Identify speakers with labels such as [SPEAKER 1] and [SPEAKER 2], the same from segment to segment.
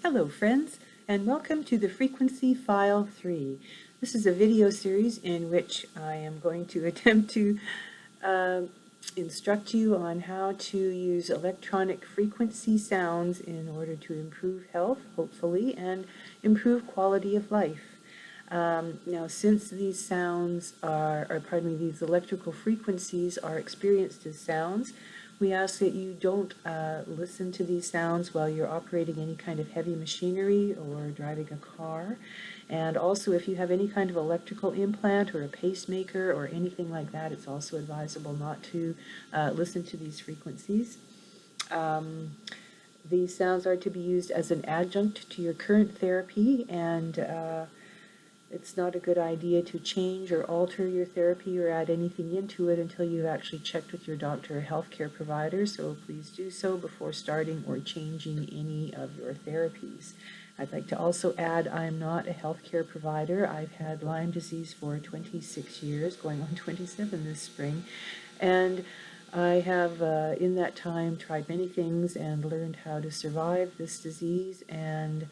[SPEAKER 1] Hello friends, and welcome to the Frequency File 3. This is a video series in which I am going to attempt to instruct you on how to use electronic frequency sounds in order to improve health, hopefully, and improve quality of life. Now, since these sounds these electrical frequencies are experienced as sounds, we ask that you don't listen to these sounds while you're operating any kind of heavy machinery or driving a car. And also, if you have any kind of electrical implant or a pacemaker or anything like that, it's also advisable not to listen to these frequencies. These sounds are to be used as an adjunct to your current therapy, and it's not a good idea to change or alter your therapy or add anything into it until you've actually checked with your doctor or healthcare provider, so please do so before starting or changing any of your therapies. I'd like to also add I am not a healthcare provider. I've had Lyme disease for 26 years, going on 27 this spring, and I have in that time tried many things and learned how to survive this disease, and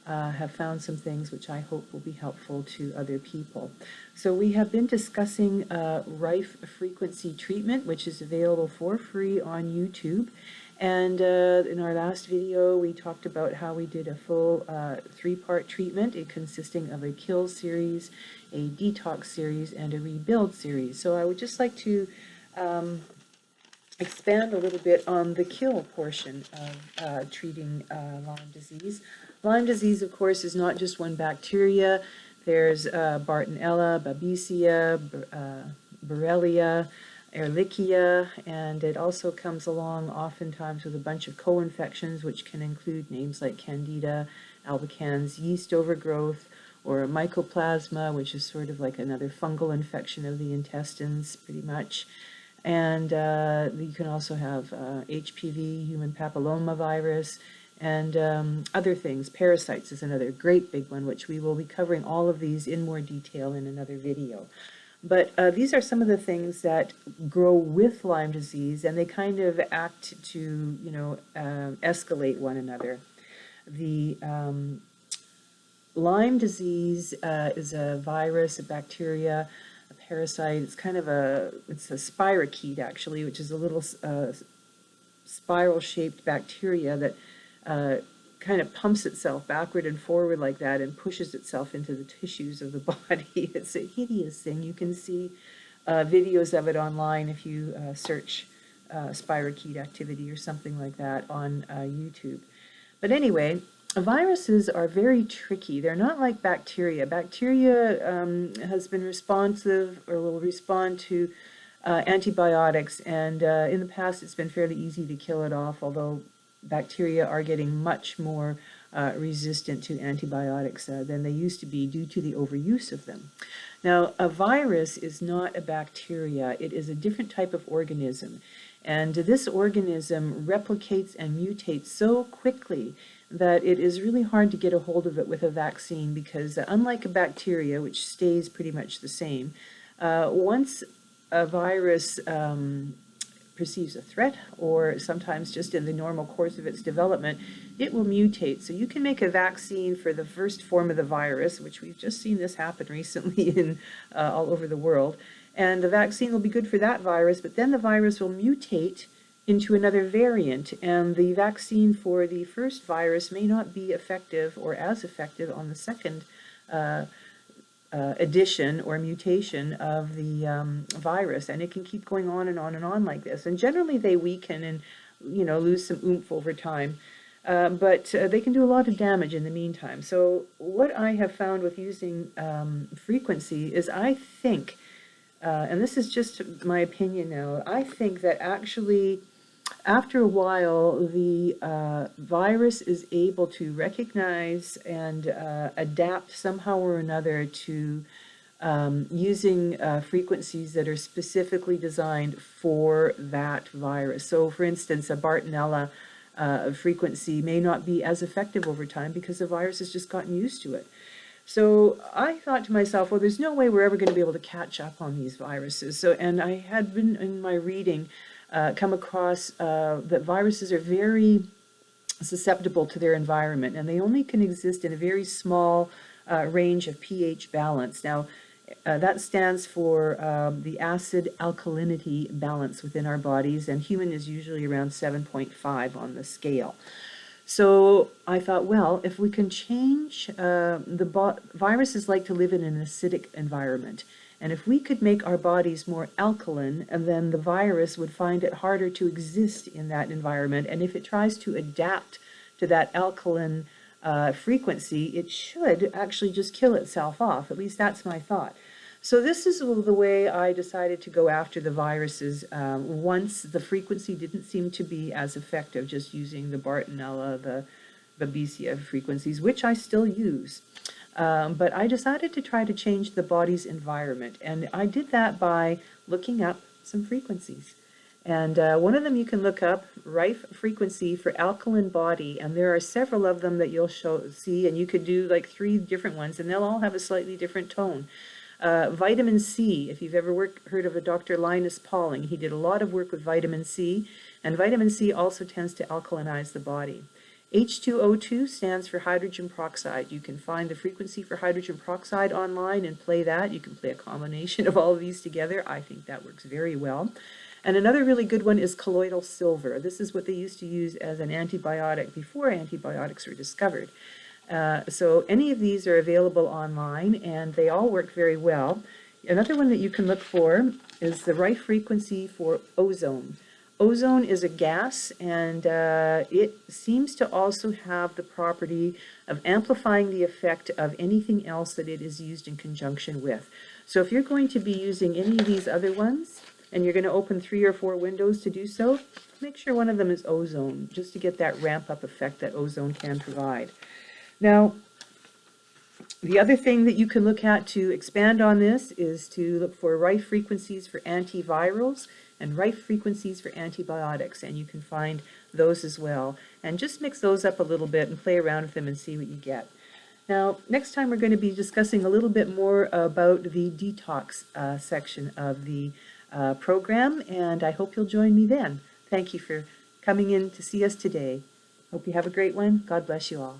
[SPEAKER 1] have found some things which I hope will be helpful to other people. So we have been discussing Rife frequency treatment, which is available for free on YouTube. And in our last video, we talked about how we did a full three-part treatment, consisting of a kill series, a detox series, and a rebuild series. So I would just like to expand a little bit on the kill portion of treating Lyme disease. Lyme disease, of course, is not just one bacteria. There's Bartonella, Babesia, Borrelia, Ehrlichia, and it also comes along oftentimes with a bunch of co-infections, which can include names like Candida albicans, yeast overgrowth, or Mycoplasma, which is sort of like another fungal infection of the intestines, pretty much. And you can also have HPV, human papillomavirus, and other things. Parasites is another great big one, which we will be covering all of these in more detail in another video. But these are some of the things that grow with Lyme disease, and they kind of act to, escalate one another. The Lyme disease is a virus, a bacteria, a parasite. It's kind of it's a spirochete, actually, which is a little spiral-shaped bacteria that kind of pumps itself backward and forward like that and pushes itself into the tissues of the body. It's a hideous thing. You can see videos of it online if you search spirochete activity or something like that on YouTube. But anyway, viruses are very tricky. They're not like bacteria. Bacteria has been responsive or will respond to antibiotics, and in the past it's been fairly easy to kill it off, although bacteria are getting much more resistant to antibiotics than they used to be due to the overuse of them. Now, a virus is not a bacteria. It is a different type of organism. And this organism replicates and mutates so quickly that it is really hard to get a hold of it with a vaccine, because unlike a bacteria, which stays pretty much the same, once a virus perceives a threat, or sometimes just in the normal course of its development, it will mutate. So you can make a vaccine for the first form of the virus, which we've just seen this happen recently in all over the world, and the vaccine will be good for that virus, but then the virus will mutate into another variant, and the vaccine for the first virus may not be effective or as effective on the second addition or mutation of the virus, and it can keep going on and on and on like this. And generally they weaken and lose some oomph over time, but they can do a lot of damage in the meantime. So what I have found with using frequency is, I think, and this is just my opinion now, I think that actually after a while, the virus is able to recognize and adapt somehow or another to using frequencies that are specifically designed for that virus. So, for instance, a Bartonella frequency may not be as effective over time because the virus has just gotten used to it. So I thought to myself, well, there's no way we're ever going to be able to catch up on these viruses. So, and I had been in my reading come across that viruses are very susceptible to their environment, and they only can exist in a very small range of pH balance. Now, that stands for the acid alkalinity balance within our bodies, and human is usually around 7.5 on the scale. So I thought, well, if we can change, viruses like to live in an acidic environment. And if we could make our bodies more alkaline, and then the virus would find it harder to exist in that environment. And if it tries to adapt to that alkaline frequency, it should actually just kill itself off. At least that's my thought. So this is the way I decided to go after the viruses once the frequency didn't seem to be as effective, just using the Bartonella, the Babesia frequencies, which I still use. But I decided to try to change the body's environment, and I did that by looking up some frequencies. And one of them you can look up, Rife frequency for alkaline body, and there are several of them that you'll see, and you could do like 3 different ones, and they'll all have a slightly different tone. Vitamin C, if you've ever heard of a Dr. Linus Pauling, he did a lot of work with vitamin C, and vitamin C also tends to alkalinize the body. H2O2 stands for hydrogen peroxide. You can find the frequency for hydrogen peroxide online and play that. You can play a combination of all of these together. I think that works very well. And another really good one is colloidal silver. This is what they used to use as an antibiotic before antibiotics were discovered. So any of these are available online, and they all work very well. Another one that you can look for is the Rife frequency for ozone. Ozone is a gas, and it seems to also have the property of amplifying the effect of anything else that it is used in conjunction with. So if you're going to be using any of these other ones, and you're going to open 3 or 4 windows to do so, make sure one of them is ozone, just to get that ramp-up effect that ozone can provide. Now, the other thing that you can look at to expand on this is to look for Rife frequencies for antivirals and Rife frequencies for antibiotics, and you can find those as well. And just mix those up a little bit and play around with them and see what you get. Now, next time we're going to be discussing a little bit more about the detox section of the program, and I hope you'll join me then. Thank you for coming in to see us today. Hope you have a great one. God bless you all.